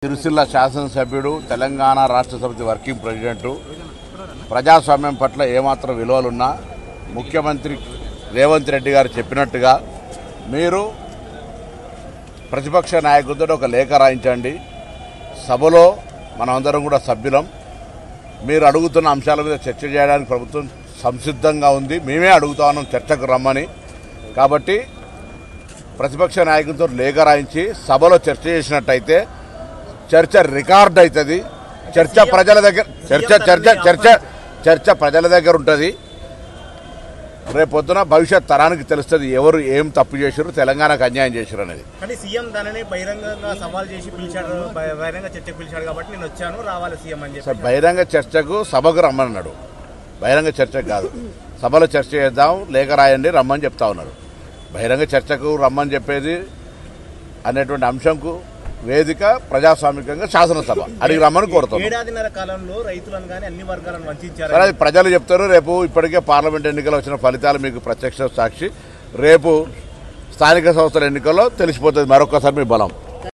సిరిసిల్ల శాసనసభ్యుడు, తెలంగాణ రాష్ట్ర సమితి వర్కింగ్ ప్రెసిడెంటు, ప్రజాస్వామ్యం పట్ల ఏమాత్రం విలువలున్నా ముఖ్యమంత్రి రేవంత్ రెడ్డి గారు చెప్పినట్టుగా మీరు ప్రతిపక్ష నాయకుడితో ఒక లేఖ రాయించండి. సభలో మనమందరం కూడా సభ్యులం. మీరు అడుగుతున్న అంశాల మీద చర్చ చేయడానికి ప్రభుత్వం సంసిద్ధంగా ఉంది. మేమే అడుగుతా ఉన్నాం చర్చకు రమ్మని. కాబట్టి ప్రతిపక్ష నాయకులతో లేఖ రాయించి సభలో చర్చ చేసినట్టయితే చర్చ రికార్డ్ అవుతుంది. చర్చ ప్రజల దగ్గర చర్చ ప్రజల దగ్గర ఉంటుంది. రేపొద్దున భవిష్యత్ తరానికి తెలుస్తుంది ఎవరు ఏం తప్పు చేశారు, తెలంగాణకు అన్యాయం చేశారు అనేది. కానీ సీఎం దానిని బహిరంగంగా సవాల్ చేసి పిలిచాడు, బహిరంగ చర్చకు పిలిచాడు కాబట్టి నేను వచ్చాను, రావాలి సీఎం అని చెప్పి. బహిరంగ చర్చకు సభకు రమ్మన్నాడు, బహిరంగ చర్చకు కాదు. సభలో చర్చ చేద్దాం, లేఖ రాయండి, రమ్మని చెప్తా ఉన్నారు. బహిరంగ చర్చకు రమ్మని చెప్పేది అనేటువంటి అంశంకు వేదిక ప్రజాస్వామికంగా శాసనసభ అడిగి రమ్మని కోరుతాం. ఏడాదిన్నర కాలంలో రైతులను కానీ అన్ని వర్గాలను వంచారు. సరే, అది ప్రజలు చెప్తారు. రేపు ఇప్పటికే పార్లమెంట్ ఎన్నికలు వచ్చిన ఫలితాలు మీకు ప్రత్యక్ష సాక్షి. రేపు స్థానిక సంస్థల ఎన్నికల్లో తెలిసిపోతుంది మరొకసారి మీ బలం.